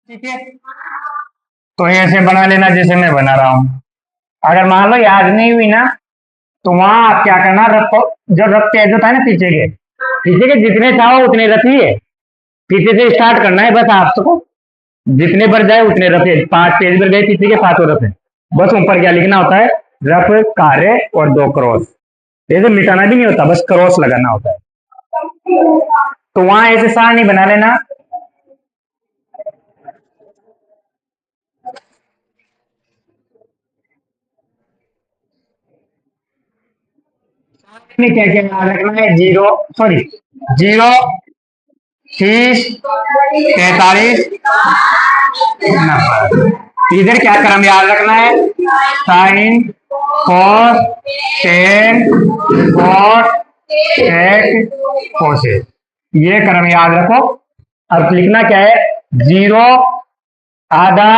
ठीक है, तो ऐसे बना लेना जैसे मैं बना रहा हूं। अगर मान लो याद नहीं हुई ना, तो वहां आप क्या करना, रफ जो रफ पेज होता है ना पीछे के जितने चाहो उतने रखिए, पीछे से स्टार्ट करना है बस आपको। जितने पर जाए उतने रफे, 5 पेज पर गए पीछे के 5 रफे, बस ऊपर क्या लिखना होता है, रफ कार्य और 2 क्रॉस। ऐसे मिटाना भी नहीं होता, बस क्रॉस लगाना होता है। तो वहां ऐसे सारणी बना लेना। में क्या क्या याद रखना है, 0 30 43 नंबर। इधर क्या क्रम याद रखना है, sine cos tan cos sec cosec, ये क्रम याद रखो। अब लिखना क्या है, 0 आधा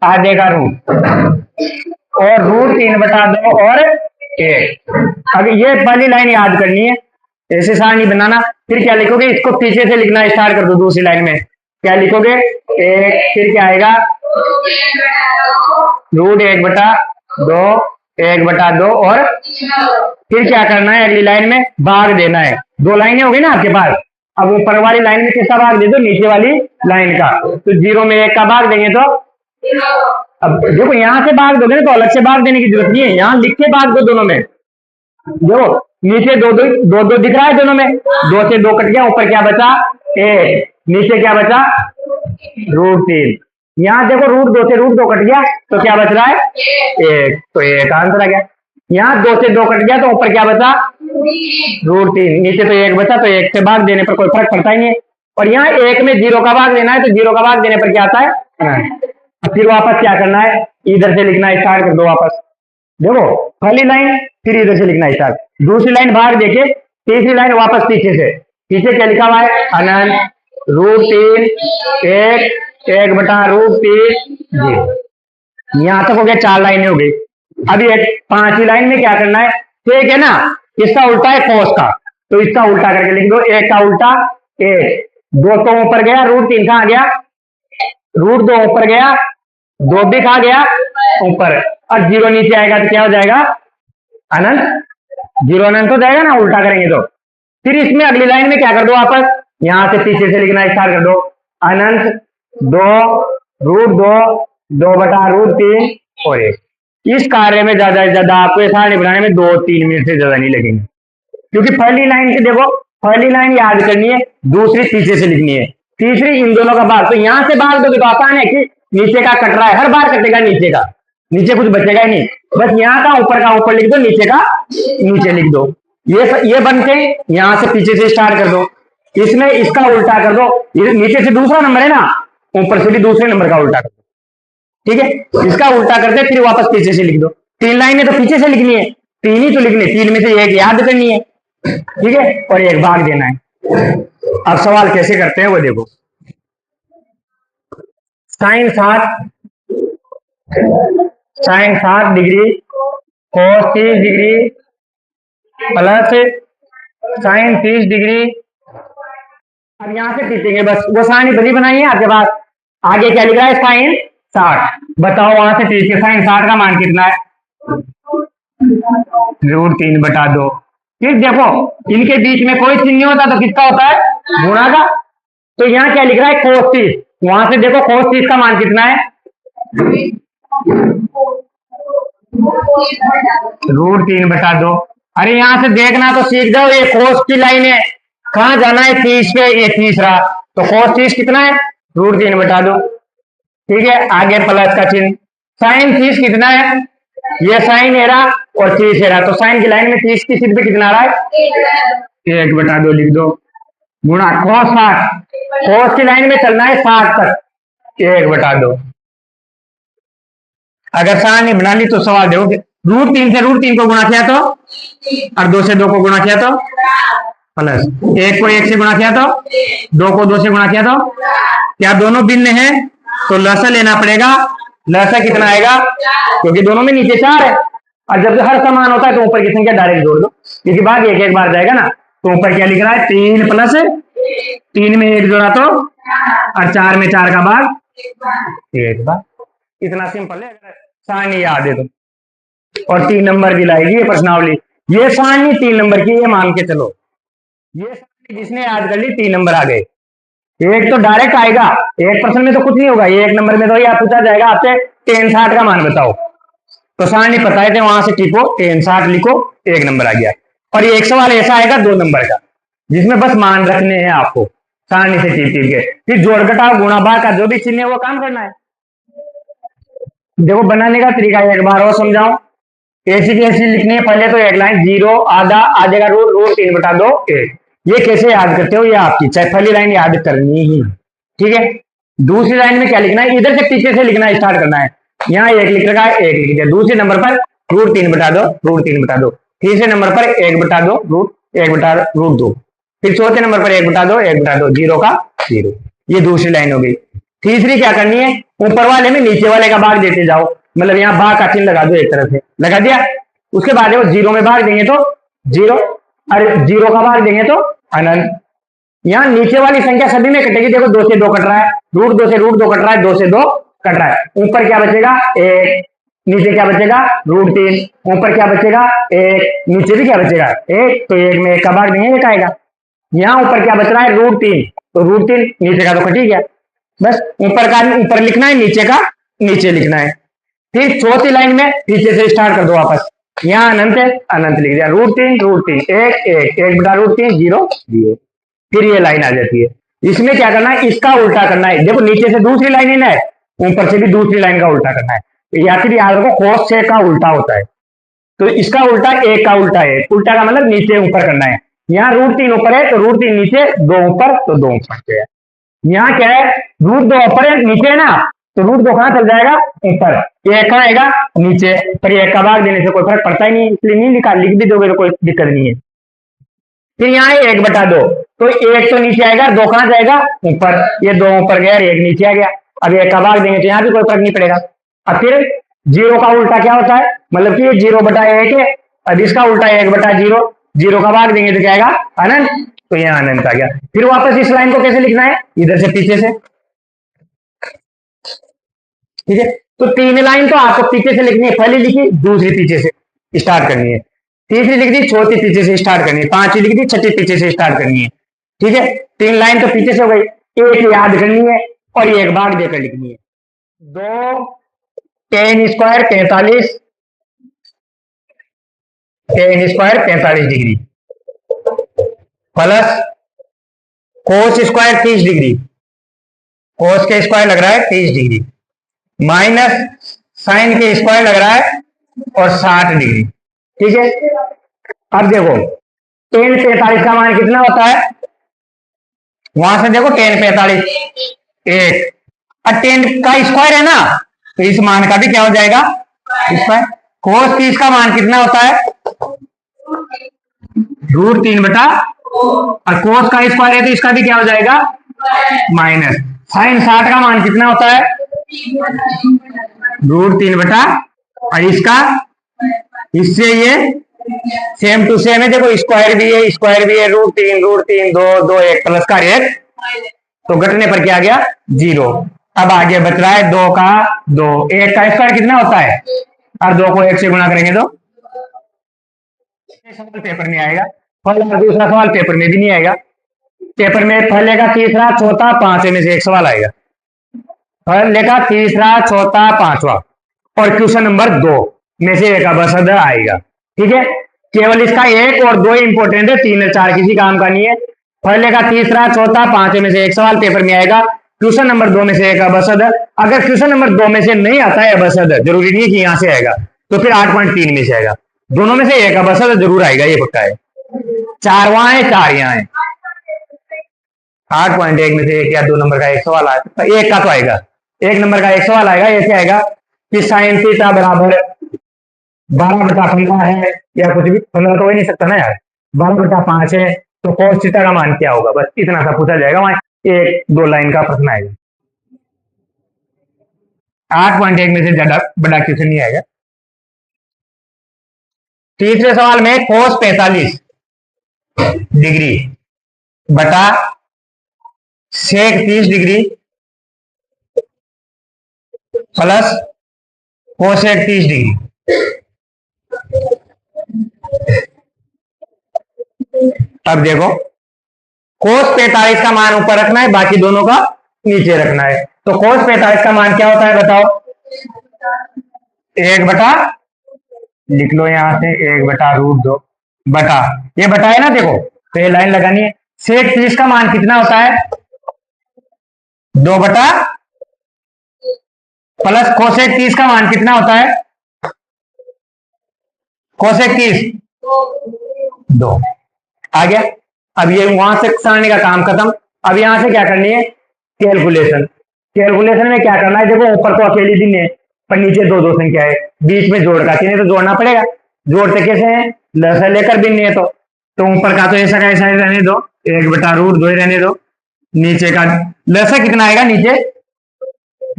आधे का रूट और √3/2 और 1। अब ये पहली लाइन याद करनी है, ऐसे सारणी बनाना। फिर क्या लिखोगे, इसको पीछे से लिखना स्टार्ट कर दो। दूसरी लाइन में क्या लिखोगे, 1, फिर क्या आएगा, √1/2 1/2 और फिर क्या करना है, अगली लाइन में भाग देना है। 2 लाइनें होगी ना आपके पास, अब ऊपर वाली लाइन में किसका भाग दे दो, नीचे वाली लाइन का। तो 0 में 1 का भाग देंगे तो अब देखो यहाँ से भाग दोगे तो अलग से भाग देने की जरूरत नहीं है, यहाँ लिख के भाग दो दोनों में। देखो नीचे 2 दिख रहा है दोनों में, 2 से 2 कट गया, ऊपर क्या बचा 1, नीचे क्या बचा √3। यहाँ देखो √2 से √2 कट गया तो क्या बच रहा है 1, तो 1 आंसर आ गया। यहाँ 2 से 2 कट गया तो ऊपर क्या बचा √3, नीचे तो 1 बचा, तो 1 से भाग देने पर कोई फर्क पड़ता ही नहीं है। और यहाँ 1 में 0 का भाग देना है, तो 0 का भाग देने पर क्या आता है, फिर वापस क्या करना है, इधर से लिखना स्टार्ट कर दो वापस। देखो पहली लाइन, फिर इधर से लिखना स्टार्ट, दूसरी लाइन भाग देके, तीसरी लाइन वापस पीछे से। पीछे क्या लिखा हुआ है, अनंत √3 1/√3 0। यहाँ तक हो गया, 4 लाइनें हो गई। अभी एक 5वीं लाइन में क्या करना है, ठीक है ना, इसका उल्टा है कोस का, तो इसका उल्टा करके लिख दो, 1 का उल्टा 1, 2 तो ऊपर गया, √3 कहाँ गया, √2 ऊपर गया, 2 भी कहा गया ऊपर, और 0 नीचे आएगा तो क्या हो जाएगा अनंत, 0 अनंत हो जाएगा ना, उल्टा करेंगे तो। फिर इसमें अगली लाइन में क्या कर दो, वापस यहां से पीछे से लिखना स्टार्ट कर दो, अनंत 2 2/√3 और 1। इस कार्य में ज्यादा से ज्यादा आपको सारणी बनाने में 2-3 मिनट से ज्यादा नहीं लगेंगे, क्योंकि पहली लाइन से देखो, पहली लाइन याद करनी है, दूसरी पीछे से लिखनी है, तीसरी इन दोनों का भाग। तो यहां से भाग दोगे तो आसान है कि नीचे का कट रहा है, हर बार कटेगा नीचे का, नीचे कुछ बचेगा ही नहीं, बस यहाँ का ऊपर लिख दो, नीचे का नीचे लिख दो। ये बनते यहां से पीछे से स्टार्ट कर दो, इसमें इसका उल्टा कर दो, ये नीचे से दूसरा नंबर है ना, ऊपर से भी दूसरे नंबर का उल्टा कर दो, ठीक है। इसका उल्टा करते फिर वापस पीछे से लिख दो। 3 लाइनें तो पीछे से लिखनी है, 3 ही तो लिखनी है, 3 में से 1 याद करनी है, ठीक है, और 1 भाग देना है। अब सवाल कैसे करते हैं वो देखो, sine 60 degree cos 30 degree plus sine 30 degree. अब यहां से खींचेंगे, बस वो साइन बनी बनाई है आपके पास। आगे क्या लिख रहा है, साइन 60, बताओ वहां से खींच के साइन 60 का मान कितना है, √3/2। फिर देखो इनके बीच में कोई चिन्ह नहीं होता तो किसका होता है, गुणा का। तो यहाँ क्या लिख रहा है cos 30, वहां से देखो cos 30 का मान कितना है, √3/2। अरे यहाँ से देखना तो सीख जाओ, ये cos की लाइन है, कहाँ जाना है 30 पे, ये 30 रहा, तो cos 30 कितना है √3/2, ठीक है। आगे प्लस का चिन्ह, साइन 30 कितना है, ये साइन है रहा और 30 है रहा, तो साइन की लाइन में 30 की सिद्ध पे कितना आ रहा है 1/2 लिख दो, गुणा cos 60, cos की लाइन में चलना है 60 तक, 1/2। अगर सारणी बना ली तो सवाल देखो, √3 से √3 को गुणा किया तो, और 2 से 2 को गुणा किया तो प्लस, 1 को 1 से गुणा किया तो, 2 को 2 से गुणा किया तो, क्या दोनों भिन्न है तो लसा लेना पड़ेगा। लसा कितना आएगा, क्योंकि दोनों में नीचे 4 है, और जब हर समान होता है तो ऊपर की संख्या डायरेक्ट जोड़ दो, क्योंकि भाग एक बार जाएगा ना। तो ऊपर क्या लिख रहा है, 3 प्लस 3 में 1 जोड़ा तो, और 4 में 4 का भाग एक बार, इतना सिंपल है अगर सारणी याद है तो। और 3 नंबर की लाएगी ये प्रश्नावली, ये सारणी 3 नंबर की, ये मान के चलो ये सारणी जिसने याद कर ली 3 नंबर आ गए। एक तो डायरेक्ट आएगा, एक प्रश्न में तो कुछ नहीं होगा, ये 1 नंबर में तो यह पूछा जाएगा आपसे टेन 60 का मान बताओ, तो सारणी पता है तो वहां से टिपो टेन 60 लिखो, 1 नंबर आ गया। और ये एक सवाल ऐसा आएगा 2 नंबर का, जिसमें बस मान रखने हैं आपको, सारणी से टिप टिप के, फिर जोड़ घटाव गुणा भाग का जो भी चिन्ह है वो काम करना है। देखो बनाने का तरीका एक बार और समझाऊं, ऐसी की ऐसी लिखनी है। पहले तो एक लाइन, जीरो आधा, आधे का रूट, रूट 3/2 1। ये कैसे याद करते हो ये आपकी, चाहे पहली लाइन याद करनी ही, ठीक है। दूसरी लाइन में क्या लिखना है, इधर से पीछे से लिखना स्टार्ट करना है। यहाँ एक लिख रखा है, एक लिख दिया। दूसरे नंबर पर रूट 3/2, रूट 3/2। तीसरे नंबर पर 1/2, रूट 2। फिर चौथे नंबर पर 1/2, 1/2, जीरो का जीरो। ये दूसरी लाइन हो गई। तीसरी क्या करनी है, ऊपर वाले में नीचे वाले का भाग देते जाओ, मतलब यहाँ भाग का चिन्ह लगा दो, एक तरफ से लगा दिया। उसके बाद वो जीरो में भाग देंगे तो जीरो, और जीरो का भाग देंगे तो अनंत। यहाँ नीचे वाली संख्या सभी में कटेगी, देखो 2 से 2 कट रहा है, रूट 2 से रूट 2 कट रहा है, 2 से 2 कट रहा है। ऊपर क्या बचेगा, एक, नीचे क्या बचेगा, रूट 3। ऊपर क्या बचेगा, एक, नीचे भी क्या बचेगा, एक, तो एक में एक का भाग देंगे, एक आएगा। यहाँ ऊपर क्या बच रहा है, रूट 3, तो रूट 3 नीचे का तो कट ही गया। बस ऊपर का ऊपर लिखना है, नीचे का नीचे लिखना है। फिर चौथी लाइन में पीछे से स्टार्ट कर दो वापस, यहाँ अनंत है, अनंत लिख दिया, रूट 3, एक, एक, 1/√3, जीरो जीरो। फिर ये लाइन आ जाती है। इसमें क्या करना है, इसका उल्टा करना है। देखो नीचे से दूसरी लाइन है ना, ऊपर से भी दूसरी लाइन का उल्टा करना है। या फिर याद रखो cos से का उल्टा होता है, तो इसका उल्टा एक का उल्टा है, उल्टा का मतलब नीचे ऊपर करना है। यहाँ रूट 3 ऊपर है तो रूट 3 नीचे, 2 ऊपर तो 2 ऊपर। यहाँ क्या है, रूट 2 ऊपर है, नीचे है ना, तो रूट 2 कहां चल जाएगा, ऊपर। ये कहां आएगा, नीचे। पर ये का भाग देने से कोई फर्क पड़ता ही नहीं, इसलिए नहीं लिखा, लिख भी दोगे तो कोई दिक्कत नहीं है। फिर यहाँ है 1/2, तो एक तो नीचे आएगा, 2 कहां जाएगा, ऊपर। ये 2 ऊपर गया, एक नीचे आ गया। अब एक का भाग देंगे तो यहाँ भी कोई फर्क नहीं पड़ेगा। अब फिर जीरो का उल्टा क्या होता है, मतलब कि 0/1 है। अब इसका उल्टा 1/0, जीरो का भाग देंगे तो क्या आएगा, अनंत। तो यहाँ अनंत आ गया। फिर वापस इस लाइन को कैसे लिखना है, इधर से पीछे से, ठीक है। तो 3 लाइन तो आपको पीछे से लिखनी है, पहली लिखी, दूसरी पीछे से स्टार्ट करनी है, तीसरी लिख दी, चौथी पीछे से स्टार्ट करनी है, पांचवी लिख दी, छठी पीछे से स्टार्ट करनी है, ठीक है। 3 लाइन तो पीछे से हो गई, एक याद करनी है और एक भाग देकर लिखनी है। 2 tan² 45, tan² 45 degree, plus cos² 30 degree, cos के स्क्वायर लग रहा है 30 डिग्री, माइनस साइन के स्क्वायर लग रहा है और 60 डिग्री, ठीक है। अब देखो tan 45 का मान कितना होता है, वहां से देखो tan 45 1, और tan का स्क्वायर है ना, तो इस मान का भी क्या हो जाएगा स्क्वायर। cos 30 का मान कितना होता है, √3 और cos का स्क्वायर है तो इसका भी क्या हो जाएगा माइनस। साइन 60 का मान कितना होता है, √3 और इसका, इससे ये सेम टू सेम है। देखो स्क्वायर भी है, स्क्वायर भी है, √3, 2, 2, 1 प्लस का 1, तो घटने पर क्या आ गया, 0। अब आगे बच रहा है 2 का 2, 1 का स्क्वायर कितना होता है, और 2 को 1 से गुणा करेंगे तो सवाल पेपर में आएगा। पहला दूसरा सवाल पेपर में भी नहीं आएगा, पेपर में पहले का तीसरा चौथा पांचवे में से एक सवाल आएगा, पहले का तीसरा चौथा पांचवा, और क्वेश्चन नंबर 2 में से एक अबसद आएगा, ठीक है। केवल इसका 1 और 2 इंपोर्टेंट है, 3 और 4 किसी काम का नहीं है। पहले का तीसरा चौथा पांचवे में से एक सवाल पेपर में आएगा, क्वेश्चन नंबर 2 में से एक अबसद। अगर क्वेश्चन नंबर 2 में से नहीं आता है अबसद, जरूरी नहीं है कि यहां से आएगा, तो फिर 8.3 में से आएगा। दोनों में से एक अबसद जरूर आएगा, ये पक्का है। 4 वहां है, 4 यहाँ है, 8.1 में से 1 या 2 नंबर का एक सवाल आएगा, तो एक का तो आएगा, 1 नंबर का एक सवाल आएगा। ऐसे आएगा कि साइन थीटा बराबर 12/15 है, या कुछ भी 15 तो हो ही नहीं सकता ना यार, 12/5 है, तो cos थीटा का मान क्या होगा, बस इतना सा पूछा जाएगा। वहां 1-2 लाइन का प्रश्न आएगा, 8.1 में से ज्यादा बड़ा क्वेश्चन नहीं आएगा। तीसरे सवाल में cos 45 डिग्री बटा sec 30 degree plus cosec 30 degree. अब देखो कोस 45 का मान ऊपर रखना है, बाकी दोनों का नीचे रखना है। तो कोस 45 का मान क्या होता है बताओ? 1 बटा, लिख लो यहां से 1/√2 बटा, ये बटा है ना, देखो तो ये लाइन लगानी है। सेक 30 का मान कितना होता है? 2 बटा, प्लस कोसेक 30 का मान कितना होता है? कोसेक 30 2 आ गया। अब ये वहां से सारने का काम खत्म। अब यहां से क्या करनी है? कैलकुलेशन। कैलकुलेशन में क्या करना है? देखो ऊपर तो अकेली दिन है, पर नीचे दो दो संख्या है, बीच में जोड़ का चिन्ह तो जोड़ना पड़ेगा। जोड़ते कैसे हैं? लसा लेकर भिन्न है तो ऊपर का तो ऐसा का ऐसा ही रहने दो, 1/√2 ही रहने दो। नीचे का लसा कितना आएगा नीचे?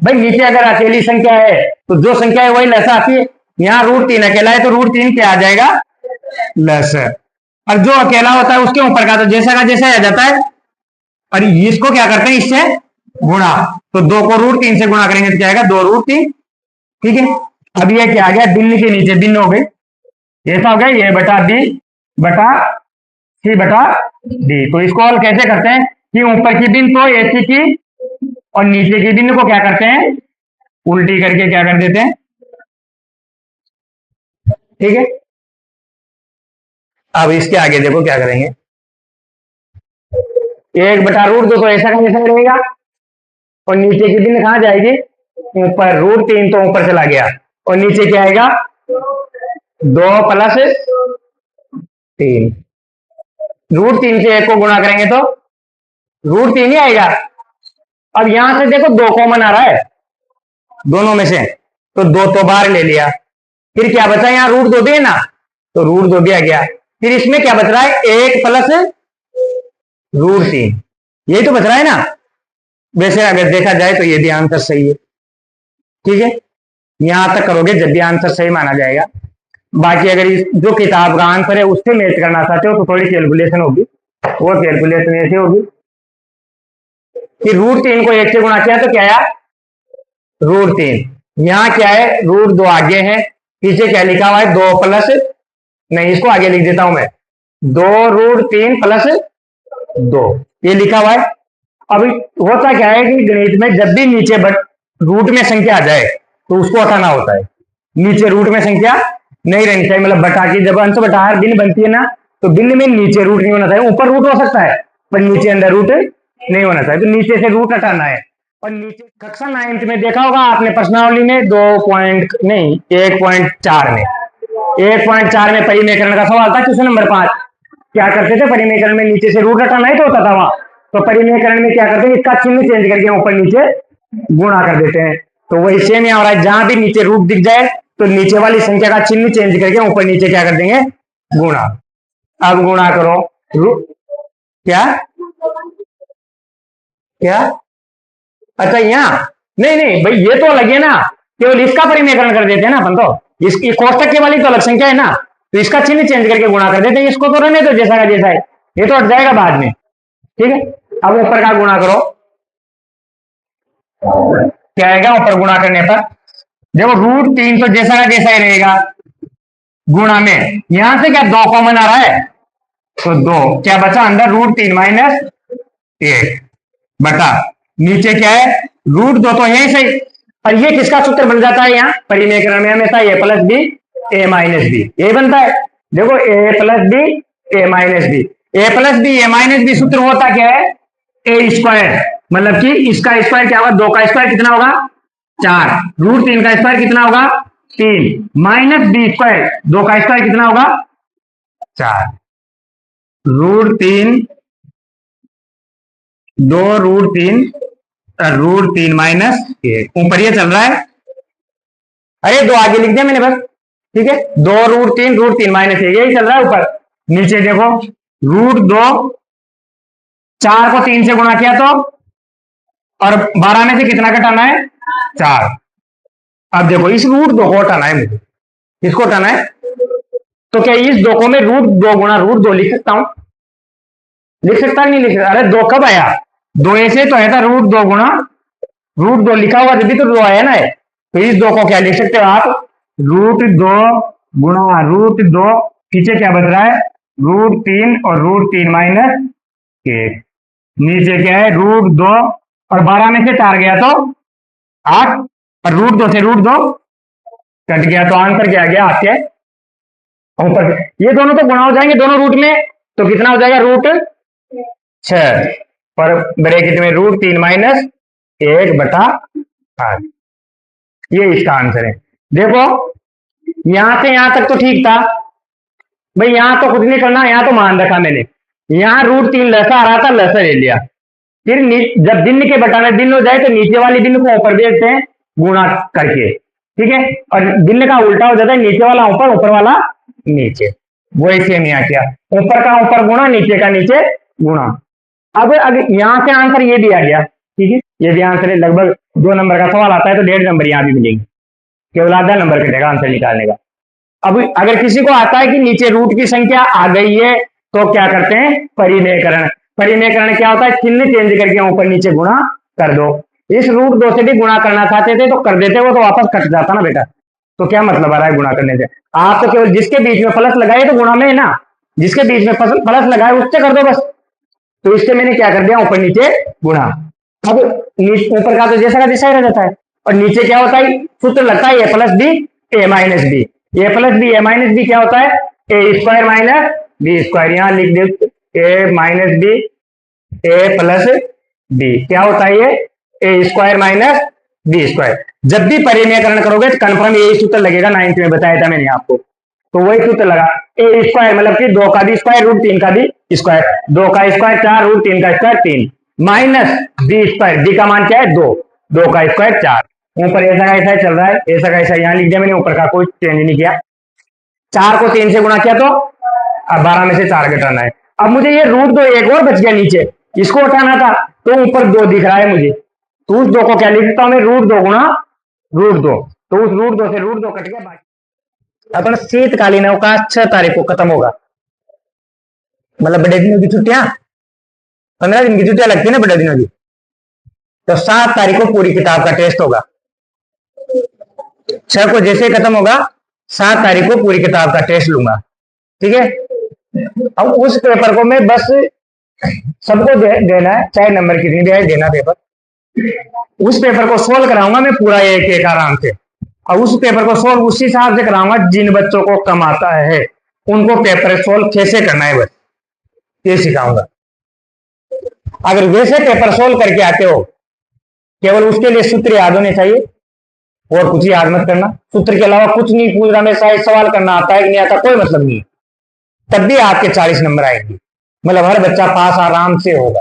भाई नीचे अगर अकेली संख्या है तो जो संख्या है वही लसा आती है। यहाँ √3 अकेला है तो √3 क्या आ जाएगा? लसा। और जो अकेला होता है उसके ऊपर का तो जैसा का जैसा आ जाता है। और इसको क्या करते हैं? इससे गुणा। तो 2 को √3 से गुणा करेंगे तो क्या आएगा? 2√3। ठीक है। अब ये क्या आ गया? भिन्न के नीचे भिन्न हो गई, ऐसा हो गया ये बटा बी बटा सी बटा डी। तो इसको हल कैसे करते हैं कि ऊपर की भिन्न को ऐसी की और नीचे की भिन्न को क्या करते हैं? उल्टी करके क्या कर देते हैं। ठीक है। अब इसके आगे देखो क्या करेंगे। 1/√2 तो ऐसा का ऐसा रहेगा और नीचे की भिन्न कहां जाएगी? ऊपर। √3 तो ऊपर चला गया और नीचे क्या आएगा? 2 + 3। √3 से 1 को गुणा करेंगे तो √3 ही आएगा। अब यहां से देखो 2 कॉमन आ रहा है दोनों में से, तो 2 तो बाहर ले लिया। फिर क्या बचा? यहाँ √2 भी है ना, तो √2 भी आ गया। फिर इसमें क्या बच रहा है? 1 + √3, यही तो बच रहा है ना। वैसे अगर देखा जाए तो ये भी आंसर सही है। ठीक है, यहां तक करोगे जब भी आंसर सही माना जाएगा। बाकी अगर जो किताब का आंसर है उससे मैच करना चाहते हो तो थोड़ी कैलकुलेशन होगी। वो कैलकुलेशन ऐसे होगी कि √3 को 1 से गुणा किया तो क्या आया? √3। यहाँ क्या है? √2 आगे है, पीछे क्या लिखा हुआ है? 2 प्लस, नहीं इसको आगे लिख देता हूं मैं, 2√3 + 2 ये लिखा हुआ है। अभी होता क्या है कि गणित में जब भी नीचे रूट में संख्या आ जाए तो उसको हटाना होता है। नीचे रूट में संख्या नहीं रहनी चाहिए, मतलब बटा की जब अंश बटा भिन्न बनती है ना, तो भिन्न में नीचे रूट नहीं होना चाहिए। ऊपर रूट हो सकता है पर नीचे अंदर रूट नहीं होना चाहिए, तो नीचे से रूट हटाना है। और नीचे कक्षा 9th में देखा होगा आपने प्रश्नावली में 1.4 में 1.4 में परिमेकरण का सवाल था, क्वेश्चन नंबर 5। क्या करते थे? परिमेकरण में नीचे से रूट हटाना ही तो होता था वहां। तो परिमेकरण में क्या करते हैं? इसका चिन्ह चेंज करके ऊपर नीचे गुणा कर देते हैं। तो वही सेम यहाँ हो रहा है, जहां भी नीचे रूट दिख जाए तो नीचे वाली संख्या का चिन्ह चेंज करके ऊपर नीचे क्या कर देंगे? गुणा। अब गुणा करो क्या क्या? अच्छा यहाँ नहीं नहीं भाई, ये तो अलग है ना, केवल इसका परिमेकरण कर देते हैं ना अपन तो। इसकी कोष्टक के वाली तो अलग संख्या है ना, तो इसका चिन्ह चेंज करके गुणा कर देते हैं। इसको तो रहने दो जैसा का जैसा है, ये तो हट जाएगा बाद में। ठीक है, अब ऊपर का गुणा करो, क्या आएगा ऊपर गुणा करने पर? देखो √3 तो जैसा का जैसा ही रहेगा, गुणा में यहां से क्या 2 कॉमन आ रहा है तो 2 क्या बचा अंदर? √3 - 1 बटा नीचे क्या है? √2 तो यही सही। और ये किसका सूत्र बन जाता है? यहाँ परिमेकरण में हमेशा a + b a - b ये बनता है। देखो a + b a - b, a + b a - b सूत्र होता क्या है? a², मतलब कि इसका स्क्वायर क्या होगा? 2 का स्क्वायर कितना होगा? 4। √3 का स्क्वायर कितना होगा? 3 माइनस b², 2 का स्क्वायर कितना होगा? 4। √3 2 √3 √3 - 1 ऊपर ये चल रहा है। अरे 2 आगे लिख दिया मैंने बस। ठीक है, 2 √3 √3 - 1 यही चल रहा है ऊपर। नीचे देखो √2, 4 को 3 से गुणा किया तो, और 12 में से कितना घटाना है? 4। अब देखो इस √2 को हटाना है मुझे, इसको हटाना है। तो क्या इस 2 को मैं √2 गुणा √2 लिख सकता हूं? लिख सकता नहीं लिख सकता? अरे 2 कब आया? 2 ऐसे तो है था √2 गुणा √2 लिखा हुआ जब भी तो 2 आया ना है। तो इस दो को क्या लिख सकते हो आप, √2 गुणा √2, पीछे क्या बच रहा है, √3 और √3 माइनस 1, नीचे क्या है √2 और 12 में से 4 गया तो 8, और √2 से √2 कट गया तो आंसर क्या आ गया आपके ऊपर। ये दोनों तो गुणा हो जाएंगे दोनों रूट में, तो कितना हो जाएगा √6 पर ब्रैकेट में √3 माइनस 1/8, ये इसका आंसर है। देखो यहां से यहां तक तो ठीक था भाई, यहां तो कुछ नहीं करना, यहां तो मान रखा मैंने, यहां √3 लसा आ रहा था, लसा ले लिया, फिर जब दिन के बटाने दिन हो जाए तो नीचे वाली दिन को ऊपर भेजते हैं गुणा करके, ठीक है, और दिन का उल्टा हो जाता है, नीचे वाला ऊपर, ऊपर वाला नीचे, वही सेम यहाँ किया, ऊपर का ऊपर गुणा, नीचे का नीचे गुणा। अब यहां से आंसर ये भी आ गया, ठीक है, ये भी आंसर है, लगभग 2 नंबर का सवाल आता है तो 1.5 नंबर यहाँ भी मिलेंगे, केवल आधा नंबर कटेगा आंसर निकालने का। अब अगर किसी को आता है कि नीचे रूट की संख्या आ गई है तो क्या करते हैं, परिमेयकरण। परिमेयकरण क्या होता है, चिन्ह चेंज करके ऊपर नीचे गुणा कर दो। इस √2 से भी गुणा करना चाहते थे तो कर देते, वो तो वापस कट जाता ना बेटा, तो क्या मतलब आ रहा है गुणा करने से, आप तो केवल जिसके बीच में प्लस लगाए तो गुणा में है ना, जिसके बीच में प्लस लगाए उससे कर दो बस, तो इससे मैंने क्या कर दिया, ऊपर नीचे गुणा। अब ऊपर का तो जैसा का जैसा ही रह जाता है, और नीचे क्या होता है, सूत्र लगता है a + b a - b, a + b a - b क्या होता है, a² माइनस b², यहां लिख दे a - b a + b क्या होता है, ये a² माइनस b²। जब भी परिमेयकरण करोगे तो कन्फर्म यही सूत्र लगेगा, 9th में बताया था मैंने आपको, तो वही सूत्र लगा, a² मतलब कि 2 का भी स्क्वायर √3 का भी स्क्वायर, 2 का स्क्वायर 4 √3 का स्क्वायर 3 माइनस b², b का मान क्या है 2, 2 का स्क्वायर 4, ऊपर ऐसा का ऐसा चल रहा है, ऐसा का ऐसा यहाँ लिख दिया मैंने, ऊपर का कोई चेंज नहीं किया, 4 को 3 से गुणा किया तो अब 12 में से 4 घटाना है। अब मुझे ये √2 एक और बच गया नीचे, इसको हटाना था, तो ऊपर 2 दिख रहा है मुझे, तो उस 2 को क्या लिख देता हूं मैं, √2 गुणा √2, तो उस √2 से √2 कट गया, बाकी अपन शीतकालीन अवकाश 6 तारीख को खत्म होगा, मतलब बड़े दिनों की छुट्टियां, 15 दिन की छुट्टियां लगती है ना बड़े दिनों की, तो 7 तारीख को पूरी किताब का टेस्ट होगा, 6 को जैसे खत्म होगा 7 तारीख को पूरी किताब का टेस्ट लूंगा, ठीक है। अब उस पेपर को मैं बस सबको देना है, चाहे नंबर कितनी भी आए देना पेपर, उस पेपर को सोल्व कराऊंगा मैं पूरा एक एक आराम से, और उस पेपर को सोल्व उसी हिसाब से कराऊंगा जिन बच्चों को कम आता है उनको पेपर सोल्व कैसे करना है बस ये सिखाऊंगा। अगर वैसे पेपर सोल्व करके आते हो, केवल उसके लिए सूत्र याद होने चाहिए और कुछ याद मत करना, सूत्र के अलावा कुछ नहीं पूछ रहा मैं, शायद सवाल करना आता है कि नहीं आता कोई मतलब नहीं, तब भी आपके 40 नंबर आएंगे, मतलब हर बच्चा पास आराम से होगा,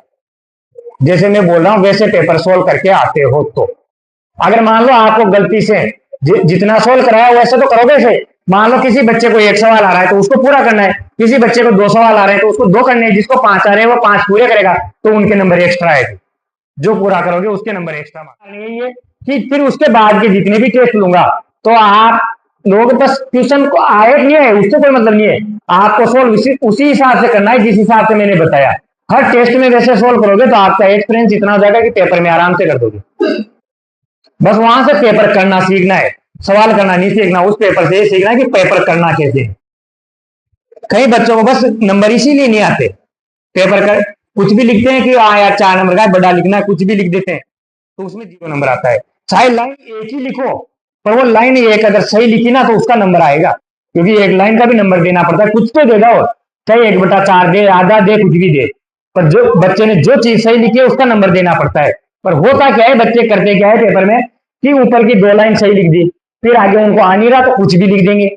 जैसे मैं बोल रहा हूं वैसे पेपर सोल्व करके आते हो तो। अगर मान लो आपको गलती से जितना सोल्व कराया वैसे तो करोगे से, मान लो किसी बच्चे को 1 सवाल आ रहा है तो उसको पूरा करना है, किसी बच्चे को 2 सवाल आ रहे हैं तो उसको 2 करने हैं, जिसको 5 आ रहे हैं वो 5 पूरे करेगा तो उनके नंबर एक्स्ट्रा आएंगे, जो पूरा करोगे उसके नंबर एक्स्ट्रा है कि फिर उसके बाद के जितने भी टेस्ट लूंगा तो आप लोग बस ट्यूशन को आए नहीं है उससे कोई मतलब नहीं है, आपको सोल्व उसी हिसाब से करना है जिस हिसाब से मैंने बताया, हर टेस्ट में वैसे सोल्व करोगे तो आपका एक्सपीरियंस इतना हो जाएगा कि पेपर में आराम से कर दोगे, बस वहां से पेपर करना सीखना है, सवाल करना नहीं सीखना, उस पेपर से सीखना है कि पेपर करना कैसे है। कई बच्चों को बस नंबर इसीलिए नहीं आते, पेपर कर कुछ भी लिखते हैं कि हाँ यार 4 नंबर का बड़ा लिखना है, कुछ भी लिख देते हैं तो उसमें 0 नंबर आता है, चाहे लाइन एक ही लिखो पर वो लाइन एक अगर सही लिखी ना तो उसका नंबर आएगा, क्योंकि एक लाइन का भी नंबर देना पड़ता है, कुछ तो देगा और चाहे 1/4 दे, आधा दे, कुछ भी दे, पर जो बच्चे ने जो चीज सही लिखी है उसका नंबर देना पड़ता है। पर होता क्या है, बच्चे करते क्या है पेपर में कि ऊपर की 2 लाइन सही लिख दी, फिर आगे उनको आ नहीं रहा तो कुछ भी लिख देंगे,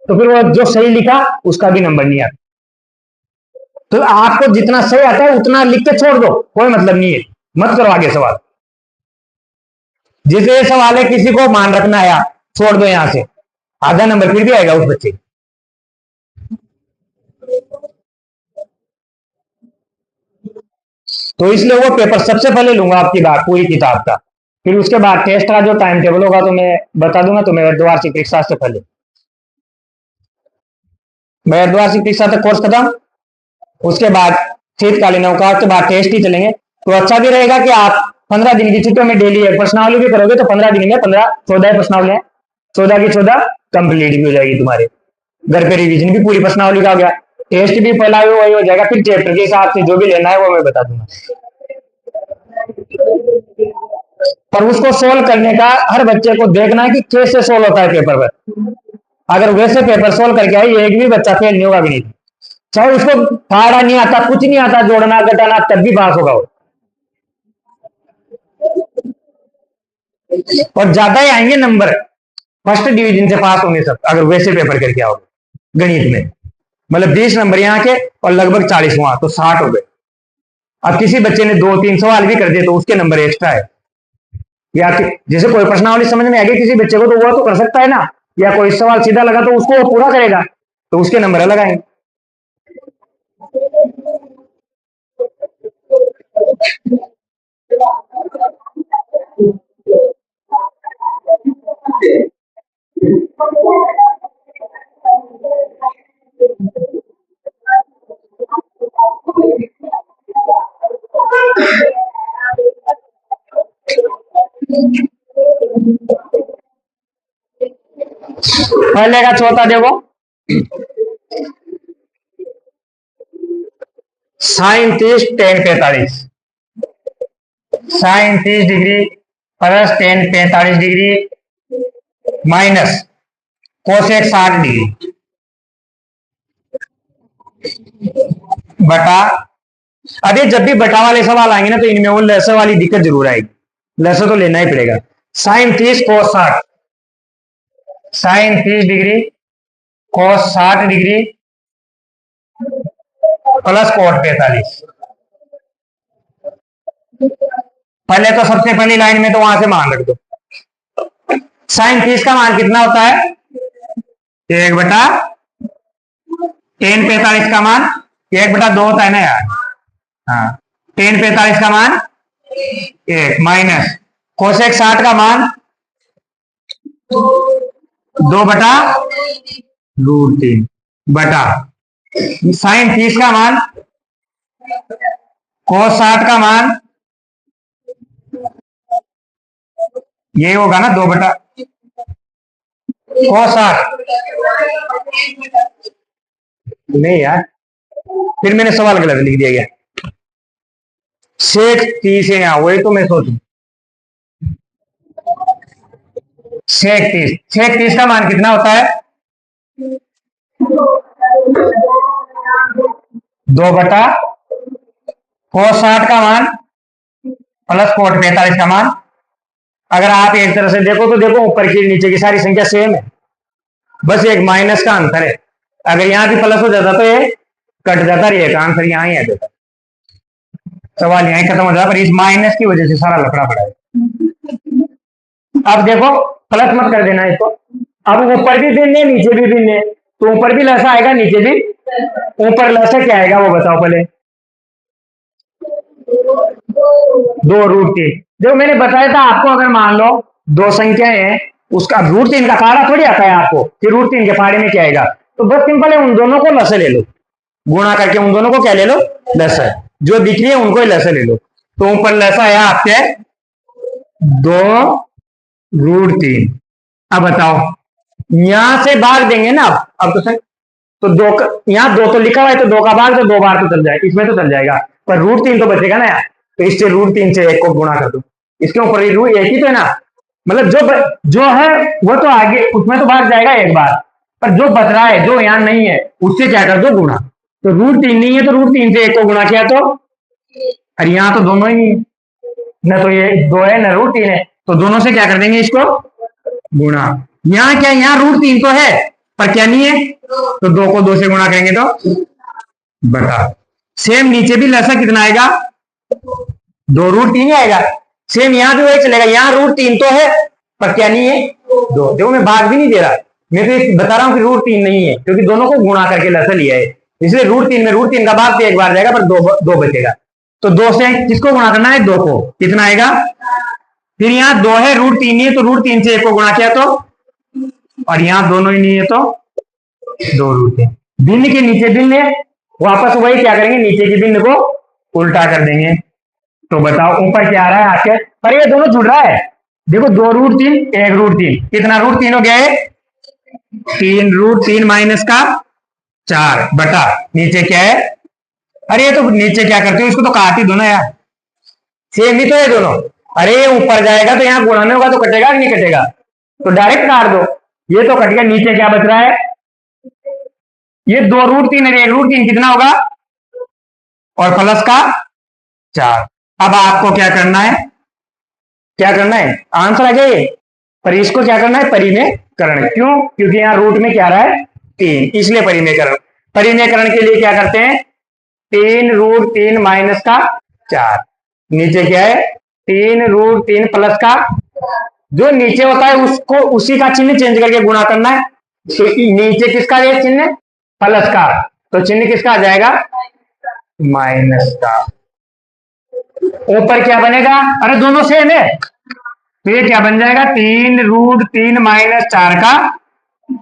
तो फिर वो जो सही लिखा उसका भी नंबर नहीं आता। तो आपको जितना सही आता है उतना लिख के छोड़ दो, कोई मतलब नहीं है, मत करो आगे सवाल, जैसे ये सवाल है किसी को मान रखना आया छोड़ दो, यहां से आधा नंबर फिर भी आएगा उस बच्चे। तो इसलिए वो पेपर सबसे पहले लूंगा आपकी बात पूरी किताब का, फिर उसके बाद टेस्ट का जो टाइम टेबल होगा तो मैं बता दूंगा, तो मेरे द्वार्षिक परीक्षा से पहले, मेरे द्वार्षिक परीक्षा तक कोर्स खत्म, उसके बाद शीतकालीन अवकाश के बाद टेस्ट ही चलेंगे, तो अच्छा भी रहेगा कि आप 15 दिन की छुट्टियों में डेली एक प्रश्नावली भी करोगे तो 15 दिन में 14 प्रश्नावली, 14 की 14 कंप्लीट भी हो जाएगी तुम्हारे। घर पे रिवीजन भी पूरी प्रश्नावली का हो गया, टेस्ट भी पहला वही हो जाएगा। फिर चैप्टर के हिसाब से जो भी लेना है वो मैं बता दूंगा। पर उसको सोल्व करने का हर बच्चे को देखना है कि कैसे सोल्व होता है पेपर पर। अगर वैसे पेपर सोल्व करके आए एक भी बच्चा फेल नहीं होगा भी नहीं, चाहे उसको पहाड़ा नहीं आता, कुछ नहीं आता, जोड़ना घटाना, तब भी पास होगा वो। और ज्यादा ही आएंगे नंबर, फर्स्ट डिवीजन से पास होंगे सब अगर वैसे पेपर करके आओगे गणित में। मतलब 20 नंबर यहाँ के और लगभग 40 वहां, तो 60 हो गए। अब किसी बच्चे ने 2-3 सवाल भी कर दिए तो उसके नंबर एक्स्ट्रा है। या जैसे कोई प्रश्नावली समझ में आ गई किसी बच्चे को तो वो तो कर सकता है ना, या कोई सवाल सीधा लगा तो उसको वो पूरा करेगा तो उसके नंबर अलग आएंगे। पहले का चौथा देखो, sine 30 tan 45, sine 30 degree plus tan 45 degree minus cosec 60 degree बटा। अभी जब भी बटा वाले सवाल आएंगे ना तो इनमें वो लैसे वाली दिक्कत जरूर आएगी, लैसे तो लेना ही पड़ेगा। Sine 30 cos 60, sine 30 degree cos 60 degree plus cot 45। पहले तो सबसे पहली लाइन में तो वहां से मान रख दो। साइन 30 का मान कितना होता है, 1 बटा tan 45 का मान 1 बटा 2 होता है ना यार। हाँ, tan 45 का मान 1 माइनस कोसेक 60 का मान 2 बटा √3 बटा साइन 30 का मान cos 60 का मान ये होगा ना 2 बटा cos 60। नहीं यार, फिर मैंने सवाल गलत लिख दिया गया। सेक 30 है यहाँ, वही तो मैं सोचूं। सेक 30 का मान कितना होता है, 2 बटा cos 60 का मान प्लस cot 45 का मान। अगर आप एक तरह से देखो तो देखो ऊपर की नीचे की सारी संख्या सेम है, बस एक माइनस का अंतर है। अगर यहां भी प्लस हो जाता तो ये कट जाता, रहेगा आंसर यहां ही आ जाता, सवाल यहां खत्म हो जाता, पर इस माइनस की वजह से सारा लफड़ा पड़ा है। अब देखो प्लस मत कर देना इसको, अब ऊपर भी भिन्न है नीचे भी भिन्न है, तो ऊपर भी लसा आएगा नीचे भी, ऊपर लसा क्या आएगा वो बताओ पहले। 2√3। जो मैंने बताया था आपको, अगर मान लो दो संख्याएं हैं, उसका √3 का पहाड़ा थोड़ी आता है आपको कि √3 के पहाड़े में क्या आएगा, तो बस सिंपल है उन दोनों को लसे ले लो, गुणा करके उन दोनों को क्या ले लो, लसा, जो दिख रही है उनको ही लसा ले लो। तो ऊपर लसा है आपके 2√3। अब बताओ यहां से भाग देंगे ना, अब तो सही, तो यहाँ 2 तो लिखा हुआ है तो 2 का भाग तो 2 बार तो चल जाएगा, इसमें तो चल जाएगा, पर √3 तो बचेगा ना यार, तो इससे √3 से 1 को गुणा कर दो, इसके ऊपर एक ही तो है ना, मतलब जो है वो तो आगे उसमें तो भाग जाएगा एक बार, पर जो बच रहा है जो यहाँ नहीं है उससे क्या कर दो गुणा। तो √3 नहीं है तो √3 से 1 को गुणा किया तो, अरे यहाँ तो दोनों ही नहीं है, न तो ये 2 है न √3 है, तो दोनों से क्या कर देंगे इसको गुणा। यहाँ क्या, यहाँ √3 तो है पर क्या नहीं है, तो 2 को 2 से गुणा करेंगे तो बता। सेम नीचे भी लसा कितना आएगा, 2√3 आएगा। सेम यहाँ भी वही चलेगा, यहाँ √3 तो है पर क्या नहीं है 2। देखो मैं भाग भी नहीं दे रहा, मैं तो बता रहा हूँ कि √3 नहीं है, क्योंकि दोनों को गुणा करके लसा लिया है, इसलिए √3 में √3 का भाग तो एक बार जाएगा पर 2 बचेगा। तो 2 से किसको गुणा करना है, 2 को, कितना आएगा। फिर यहाँ 2 है √3 नहीं है तो √3 से 1 को गुणा किया तो, और यहाँ दोनों ही नहीं है तो 2√3। भिन्न के नीचे भिन्न है, वापस वही क्या करेंगे, नीचे की भिन्न को उल्टा कर देंगे, तो बताओ ऊपर क्या आ रहा है आपके, पर ये दोनों जुड़ रहा है। देखो 2√3 1√3 कितना √3 हो गया है 3√3 माइनस का 4 बटा नीचे क्या है, अरे ये तो नीचे क्या करते हो इसको तो काट ही दो ना यार, सेम ही तो है दोनों। अरे ये ऊपर जाएगा तो यहाँ गुणा में होगा तो कटेगा कि नहीं कटेगा, तो डायरेक्ट काट दो, ये तो कट गया। नीचे क्या बच रहा है, ये 2√3 है 1√3 कितना होगा और प्लस का 4। अब आपको क्या करना है, क्या करना है आंसर आ जाए, पर इसको क्या करना है परिमेयकरण, क्यों क्योंकि यहाँ रूट में क्या रहा है 3, इसलिए परिमेयकरण। परिमेयकरण के लिए क्या करते हैं 3√3 माइनस का 4, नीचे क्या है 3√3 प्लस का, जो नीचे होता है उसको उसी का चिन्ह चेंज करके गुणा करना है। तो नीचे किसका है चिन्ह प्लस का, तो चिन्ह किसका आ जाएगा माइनस का। ऊपर क्या बनेगा, अरे दोनों सेम है, तो ये क्या बन जाएगा 3√3 माइनस 4 का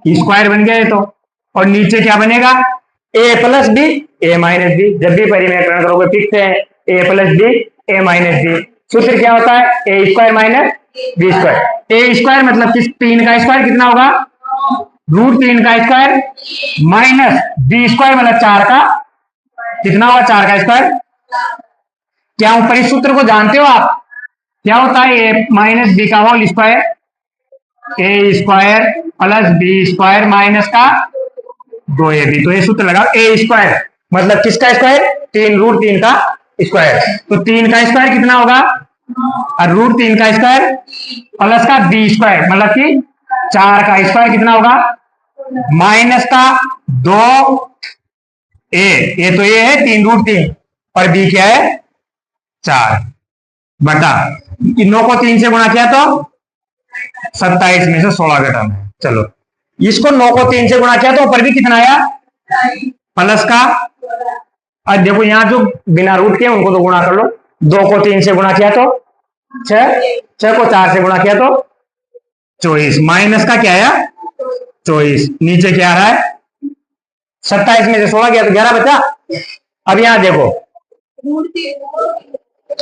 स्क्वायर बन गया ये तो, और नीचे क्या बनेगा a plus B A minus B. जब भी परिमेयकरण करोगे फिक्स है a plus B A minus B. सूत्र क्या होता है A square minus B square. A square मतलब किस 3 का स्क्वायर कितना होगा √3 का स्क्वायर माइनस बी स्क्वायर मतलब 4 का कितना होगा 4 का स्क्वायर। क्या ऊपर इस सूत्र को जानते हो आप, क्या होता है ए माइनस बी का होल स्क्वायर ए square plus b square minus का 2ab। तो ये सूत्र लगाओ ए स्क्वायर मतलब किसका स्क्वायर 3√3 का स्क्वायर, तो 3 का स्क्वायर कितना होगा और √3 का स्क्वायर प्लस का बी स्क्वायर मतलब कि 4 का स्क्वायर कितना होगा माइनस का 2a, ये तो ये है 3√3 और बी क्या है 4 बटा 9 को 3 से गुणा किया तो 27 में से 16 घटाना है। चलो इसको 9 को 3 से गुणा किया तो ऊपर भी कितना आया प्लस का, और देखो यहाँ जो बिना रूट के उनको तो गुणा कर लो, 2 को 3 से गुणा किया तो 6, 6 को 4 से गुणा किया तो 24 माइनस का क्या आया 24, नीचे क्या आ रहा है 27 में से 16 गया तो 11 बचा। अब यहाँ देखो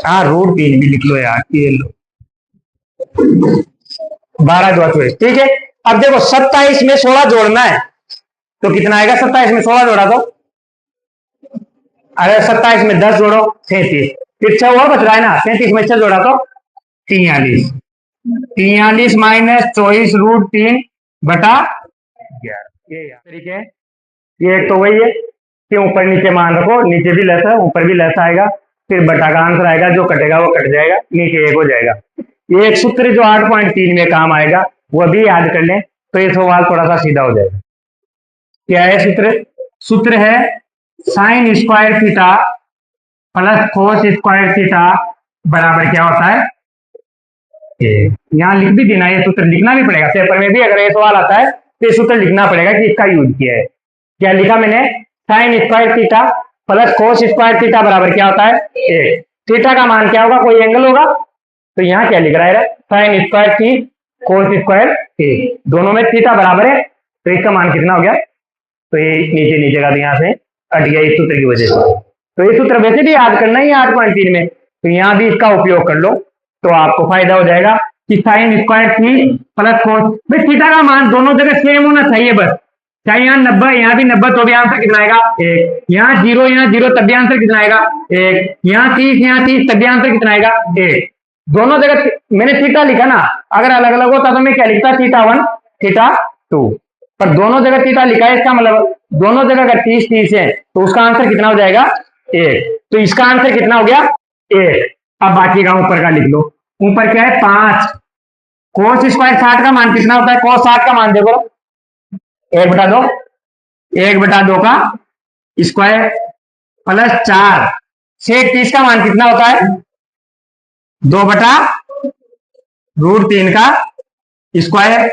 हाँ √3 भी लिख लो यार, ये लो 12 2 24 ठीक है। अब देखो 27 में 16 जोड़ना है तो कितना आएगा, 27 में 16 जोड़ा तो, अरे 27 में 10 जोड़ो 37, फिर 6 और बच रहा है ना, 37 में 6 जोड़ा तो 43, 43 माइनस 24√3 बटा 11। ये तरीके ये तो वही है कि ऊपर नीचे मान रखो, नीचे भी लेस है ऊपर भी लेस आएगा, फिर बटा का आंसर आएगा, जो कटेगा वो कट जाएगा, नीचे 1 हो जाएगा। ये एक सूत्र जो 8.3 में काम आएगा वो भी याद कर लें तो ये सवाल थोड़ा सा सीधा हो जाएगा। क्या है सूत्र, सूत्र है sine square theta plus cos square theta बराबर क्या होता है, यहाँ लिख भी देना, ये सूत्र लिखना भी पड़ेगा पेपर में भी, अगर ये सवाल आता है तो ये सूत्र लिखना पड़ेगा कि इसका यूज किया है। क्या लिखा मैंने, sine square theta plus cos square theta बराबर क्या होता है 1। थीटा का मान क्या होगा, कोई एंगल होगा, तो यहाँ क्या लिख रहा है साइन स्क्वायर थी कोस स्क्वायर थी, दोनों में थीटा बराबर है, तो इसका मान कितना हो गया, तो ये नीचे नीचे का यहाँ से हट गया इस सूत्र की वजह से। तो ये सूत्र वैसे भी याद करना ही 8.3 में, तो यहाँ भी इसका उपयोग कर लो तो आपको फायदा हो जाएगा कि साइन स्क्वायर थी प्लस कोस, भाई थीटा का मान दोनों जगह सेम होना चाहिए बस, चाहे यहाँ 90 यहाँ भी 90 तो भी आंसर कितना आएगा 1, यहाँ 0 यहाँ 0 तब भी आंसर कितना आएगा 1, यहाँ 30 यहाँ 30 तब भी आंसर कितना आएगा 1। दोनों जगह मैंने थीटा लिखा ना, अगर अलग अलग होता तो मैं क्या लिखता θ1 θ2, पर दोनों जगह थीटा लिखा है, इसका मतलब दोनों जगह अगर 30 30 है तो उसका आंसर कितना हो जाएगा 1, तो इसका आंसर कितना हो गया 1। अब बाकी का ऊपर का लिख लो, ऊपर क्या है 5, कोस स्क्वायर 60 का मान कितना होता है, कोस 60 का मान देखो 1/2, 1/2 का स्क्वायर प्लस 4 सेक 30 का मान कितना होता है 2/√3 का स्क्वायर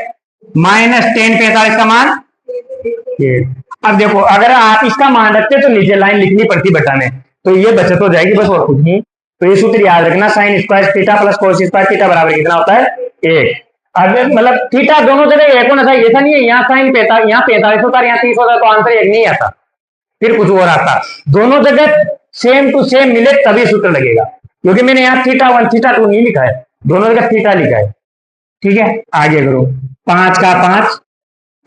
माइनस 10 45 का मान 1। अब देखो अगर आप इसका मान रखते तो नीचे लाइन लिखनी पड़ती बटा में, तो ये बचत हो जाएगी बस और कुछ नहीं। तो ये सूत्र याद रखना, sine square theta plus cos square theta बराबर कितना होता है 1। अब मतलब थीटा दोनों जगह 1 होना चाहिए, ऐसा नहीं है यहाँ साइन 45 यहाँ 45 होता है यहाँ 30 होता है तो आंसर 1 नहीं आता, फिर कुछ और आता, दोनों जगह सेम टू सेम मिले तभी सूत्र लगेगा। क्योंकि मैंने यहाँ θ1 θ2 नहीं लिखा है, दोनों का थीटा लिखा है। ठीक है, आगे करो। 5 का 5,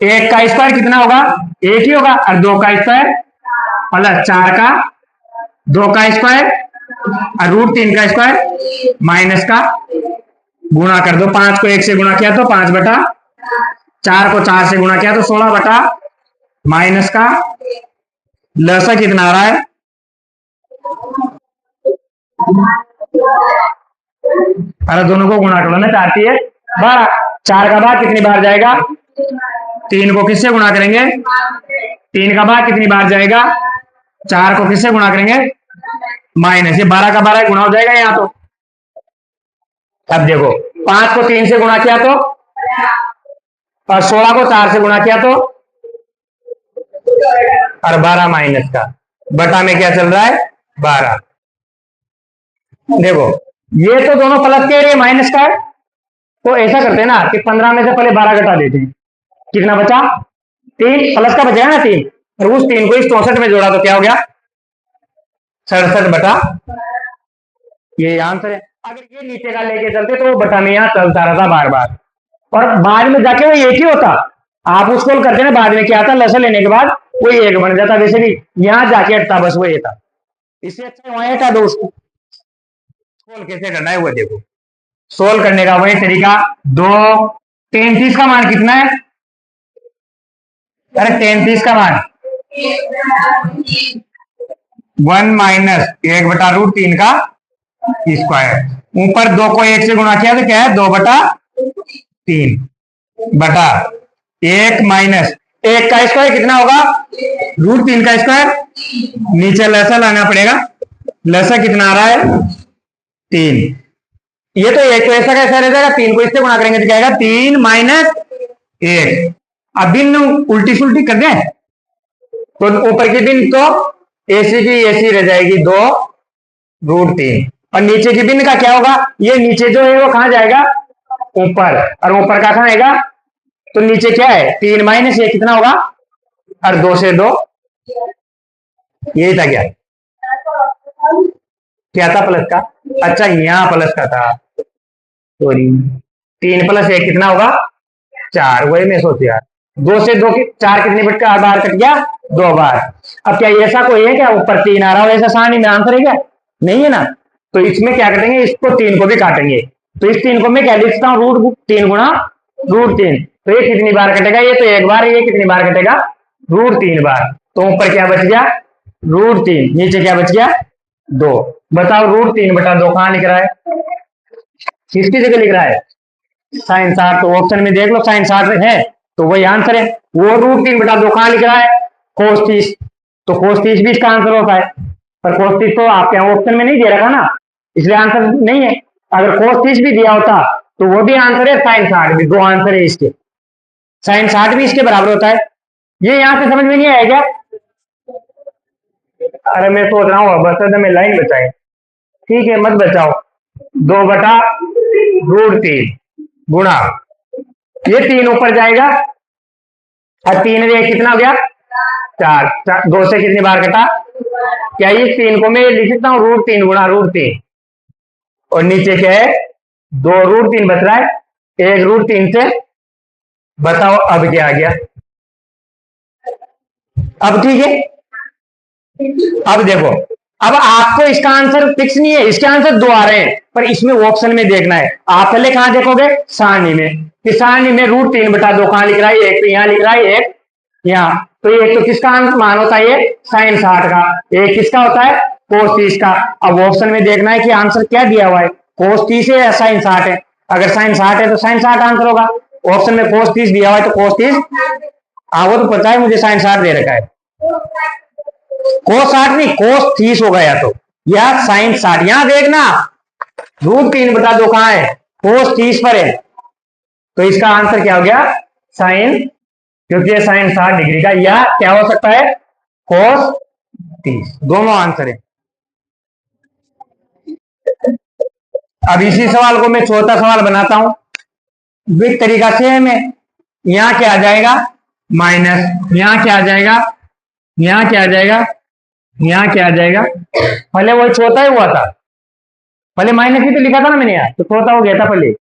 1 का स्क्वायर कितना होगा? 1 ही होगा, और 2 का स्क्वायर प्लस 4 का 2 का स्क्वायर और √3 का स्क्वायर माइनस का गुणा कर दो। 5 को 1 से गुणा किया तो 5 बटा, 4 को 4 से गुणा किया तो 16 बटा, माइनस का लसा कितना आ रहा है? अरे दोनों को गुणा करो ना, चाहती है 12। 4 का भाग कितनी बार जाएगा? 3 को किससे गुणा करेंगे? 3 का भाग कितनी बार जाएगा? 4 को किससे गुणा करेंगे? माइनस, ये 12 का 12 गुणा हो जाएगा यहाँ तो। अब देखो 5 को 3 से गुणा किया तो, और 16 को 4 से गुणा किया तो, और 12 माइनस का बटा में क्या चल रहा है? 12। देखो ये तो दोनों प्लस के और ये माइनस का है, तो ऐसा करते हैं ना कि 15 में से पहले 12 घटा देते हैं। कितना बचा? 3, प्लस का बचेगा ना 3, और उस 3 को इस 64 में जोड़ा तो क्या हो गया? 67 बटा, ये आंसर है। अगर ये नीचे का लेके चलते तो वो बटा में यहाँ चलता रहता बार बार, और बाद में जाके वो एक ही होता। आप उसको करते ना, बाद में क्या आता? लसा लेने के बाद वो एक बन जाता। वैसे भी यहाँ जाके हटता, बस वो ये था। इससे अच्छा वहां हटा दो उसको। सोल्व कैसे करना है वो देखो। सोल्व करने का वही तरीका, 2 33 का मान कितना है? अरे 33 का मान 1 माइनस 1 बटा √3 का स्क्वायर। ऊपर 2 को 1 से गुणा किया तो क्या है? 2 बटा 3 बटा 1 माइनस 1 का स्क्वायर कितना होगा? √3 का स्क्वायर। नीचे लसा लाना पड़ेगा, लसा कितना आ रहा है? 3। ये तो 1 को ऐसा कैसा रह जाएगा? 3 को इससे गुणा करेंगे तो क्या आएगा? 3 माइनस 1। अब भिन्न उल्टी सुल्टी कर दें तो ऊपर की भिन्न तो ऐसी की ऐसी रह जाएगी, 2 √3, और नीचे की भिन्न का क्या होगा? ये नीचे जो है वो कहां जाएगा? ऊपर, और ऊपर का कहां आएगा? तो नीचे क्या है? 3 माइनस 1 कितना होगा? और 2 से 2, यही था क्या? क्या था प्लस का? अच्छा यहाँ प्लस का था, सॉरी। 3 + 1 कितना होगा? 4, वही मैं सोच यार। 2 से 2 4 कितनी बट का बार कट गया? 2 बार। अब क्या ऐसा कोई है क्या ऊपर 3 आ रहा हो ऐसा सारणी में आंसर है क्या? नहीं है ना। तो इसमें क्या करेंगे? इसको 3 को भी काटेंगे, तो इस 3 को मैं क्या लिखता हूँ? √3 गुणा √3। तो ये कितनी बार कटेगा? ये तो 1 बार, ये कितनी बार कटेगा? √3 बार। तो ऊपर क्या बच गया? √3, नीचे क्या बच गया? 2। बताओ √3 बटा 2 कहां लिख रहा है? किसकी जगह लिख रहा है? sin 60। तो ऑप्शन में देख लो sin 60 है, तो वही आंसर है। वो √3 बटा 2 कहां लिख रहा है? cos 30। तो cos 30 भी इसका आंसर होता है, पर cos 30 तो आपके यहाँ ऑप्शन में नहीं दे रखा ना, इसलिए आंसर नहीं है। अगर cos 30 भी दिया होता तो वो भी आंसर है, sin 60 भी। 2 आंसर है इसके, sin 60 भी इसके बराबर होता है। ये यहां से समझ में नहीं आया क्या? अरे मैं सोच रहा हूँ बस में लाइन बचाए। ठीक है, मत बचाओ। 2 बटा √3 गुणा, ये 3 ऊपर जाएगा, और 3 में कितना हो गया? 4। 2 से कितनी बार कटा? क्या इस 3 को मैं लिख सकता हूँ? √3 गुणा √3, और नीचे क्या है? 2 √3 बच रहा है, 1 √3 से। बताओ अब क्या आ गया? अब ठीक है। अब देखो, अब आपको इसका आंसर फिक्स नहीं है, इसके आंसर 2 आ रहे हैं, पर इसमें ऑप्शन में देखना है। आप पहले कहां देखोगे? सारणी में, कि सारणी में √3 बटा 2 कहां लिख रहा है? एक तो यहां लिख रहा है, एक यहाँ। तो एक तो किसका मान होता है? ये sin 60 का। एक किसका होता है? cos 30 का। अब ऑप्शन में देखना है कि आंसर क्या दिया हुआ है, cos 30 है या sin 60 है। अगर sin 60 है तो sin 60 आंसर होगा। ऑप्शन में cos 30 दिया हुआ है तो cos 30, वो तो पता है मुझे, sin 60 दे रखा है। cos 60 नहीं, cos 30 होगा या तो, या sin 60। यहां देखना √3 बटा 2 कहां है? cos 30 पर है, तो इसका आंसर क्या हो गया? sin, क्योंकि ये sin 60 डिग्री का, या क्या हो सकता है? cos 30। दोनों आंसर है। अब इसी सवाल को मैं चौथा सवाल बनाता हूं विक तरीका से। मैं यहां क्या आ जाएगा? माइनस, यहां क्या आ जाएगा? यहां क्या आ जाएगा? यहां क्या आ जाएगा? पहले वही चौथा ही हुआ था, पहले माइनस ही तो लिखा था ना मैंने यहाँ, तो थोड़ा सा हो गया था पहले।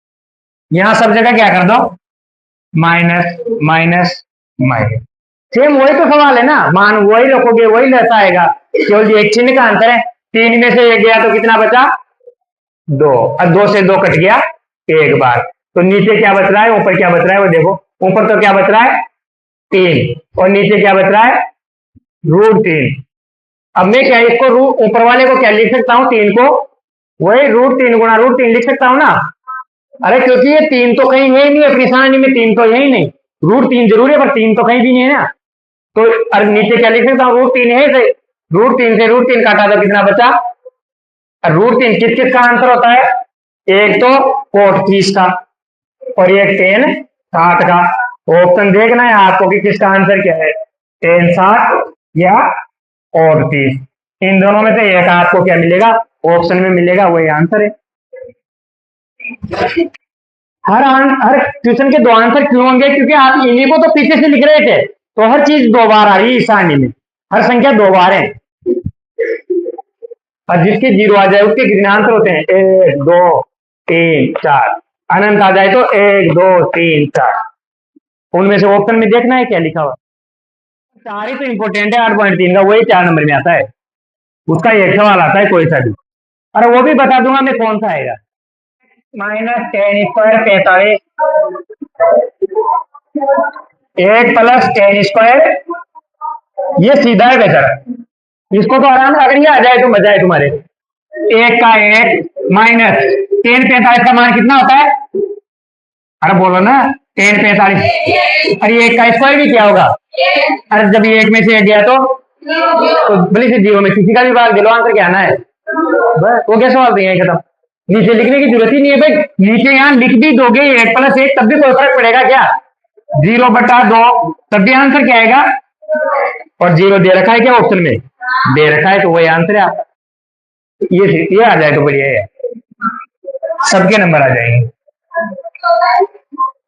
यहाँ सब जगह क्या कर दो, माइनस माइनस माइनस। सेम वही तो सवाल है ना, मान वही रखोगे वही रहता आएगा, केवल एक चिन्ह का अंतर है। 3 में से 1 गया तो कितना बचा, 2, और 2 से 2 कट गया एक बार। तो नीचे क्या बच रहा है, ऊपर क्या बच रहा है वो देखो। ऊपर तो क्या बच रहा है 3, और नीचे क्या बच रहा है √3। अब मैं क्या इसको रूट ऊपर वाले को क्या लिख सकता हूँ, 3 को वही √3 गुणा √3 लिख सकता हूँ ना। अरे क्योंकि ये 3 तो कहीं है ही नहीं अपनी सारणी में, 3 तो है ही नहीं। √3 जरूर है पर 3 तो कहीं भी नहीं है ना। तो अरे नीचे क्या लिख सकता हूँ, √3 है, √3 से √3 काटा तो कितना बचा। √3 किस किस का आंसर होता है, एक तो cot 30 का और एक tan 60 का। ऑप्शन देखना है आपको कि किसका आंसर क्या है, tan 60 या cot 30। इन दोनों में से एक आपको क्या मिलेगा, ऑप्शन में मिलेगा, वही आंसर है। हर क्वेश्चन के 2 आंसर क्यों होंगे, क्योंकि आप इन्हीं को तो पीछे से लिख रहे थे, तो हर चीज 2 बार आ रही है इस सारणी में, हर संख्या 2 बार है। और जिसके 0 आ जाए उसके कितने आंसर होते हैं, 1 2 3 4, अनंत आ जाए तो 1 2 3 4। उनमें से ऑप्शन में देखना है क्या लिखा हुआ। 4 ही तो इंपोर्टेंट है, 8.3 का वही 4 नंबर में आता है, उसका एक सवाल आता है कोई सा भी। अरे वो भी बता दूंगा मैं कौन सा आएगा। -tan² 45, 1 + tan², ये सीधा है बेटा, इसको तो आराम से अगर ये आ जाए तो मजा है तुम्हारे। 1 का 1 माइनस tan 45 का मान कितना होता है, अरे बोलो ना tan 45। अरे 1 का स्क्वायर भी क्या होगा, अरे जब ये 1 में से 1 गया तो भले से 0 में किसी का भी भाग दे लो, आंसर क्या आना है बस, वो क्या सवाल दिया खत्म। नीचे लिखने की जरूरत ही नहीं है भाई, नीचे यहाँ लिख भी दोगे 1 + 1 तब भी कोई फर्क पड़ेगा क्या, 0/2 तब भी आंसर क्या आएगा। और 0 दे रखा है क्या ऑप्शन में, दे रखा है, तो वही आंसर है आपका। ये आ जाए तो बढ़िया है, सबके नंबर आ जाएंगे।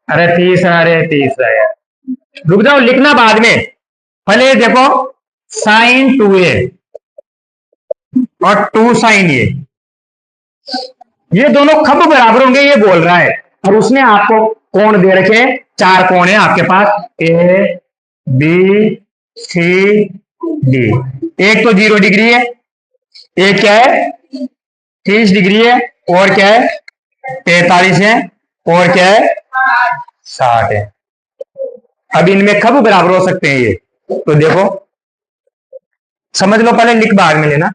अरे 30, अरे 30 है यार, रुक जाओ लिखना बाद में। पहले देखो sin 2a और 2 sin a, ये दोनों कब बराबर होंगे ये बोल रहा है। और उसने आपको कोण दे रखे, 4 कोण है आपके पास, ए बी सी डी। एक तो 0 डिग्री है, एक क्या है 30 डिग्री है, और क्या है 45 है, और क्या है 60 है। अब इनमें कब बराबर हो सकते हैं ये, तो देखो समझ लो, पहले लिख बाद में लेना।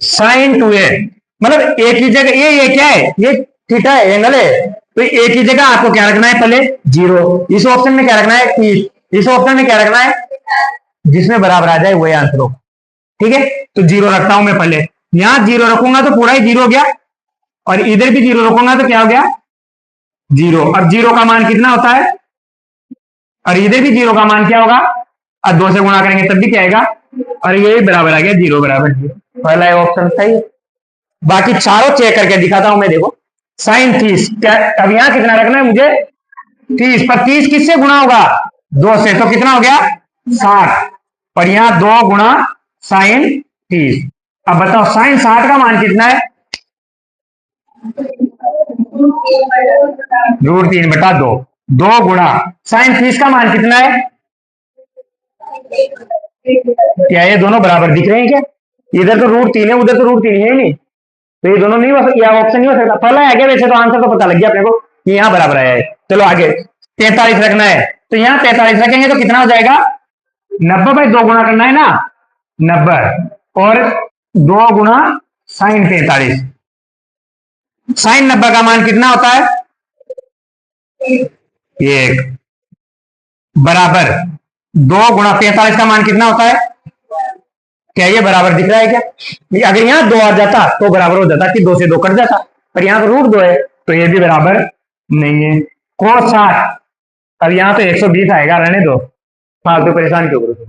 sin 2a मतलब एक ही जगह, ये क्या है, ये थीटा है, एंगल है, तो एक ही जगह आपको क्या रखना है, पहले 0, इस ऑप्शन में क्या रखना है 30, इस ऑप्शन में क्या रखना है, जिसमें बराबर आ जाए वही आंसर हो। ठीक है, तो 0 रखता हूं मैं पहले, यहां 0 रखूंगा तो पूरा ही 0 हो गया, और इधर भी 0 रखूंगा तो क्या हो गया 0। अब 0 का मान कितना होता है, और इधर भी 0 का मान क्या होगा, अब 2 से गुणा करेंगे तब भी क्या आएगा, और ये बराबर आ गया 0 बराबर 0। पहला ऑप्शन सही है। बाकी चारों चेक करके दिखाता हूं मैं, देखो sin 30, क्या अब यहां कितना रखना है मुझे 30, पर 30 किससे गुणा होगा 2 से, तो कितना हो गया 60, और यहां 2 गुणा sin 30। अब बताओ sin 60 का मान कितना है, √3/2, 2 गुणा sin 30 का मान कितना है, क्या ये दोनों बराबर दिख रहे हैं क्या, इधर तो √3 है उधर तो √3 है नहीं, तो ये दोनों नहीं हो सकता, या ऑप्शन नहीं हो सकता। पहला है क्या, वैसे तो आंसर तो पता लग गया अपने को कि यहाँ बराबर आया है। चलो आगे 43 रखना है, तो यहाँ 43 रखेंगे तो कितना हो जाएगा 90/2 गुणा करना है ना, 90, और 2 गुणा sin 43, sin 90 का मान कितना होता है 1, बराबर 2 गुणा 45 का मान कितना होता है, क्या ये बराबर दिख रहा है क्या, अगर यहाँ 2 आ जाता तो बराबर हो जाता कि 2 से 2 कट जाता, पर यहाँ पर √2 है तो ये भी बराबर नहीं है। cos 60, अब यहाँ तो 120 आएगा, रहने दो, फालतू परेशान क्यों करो।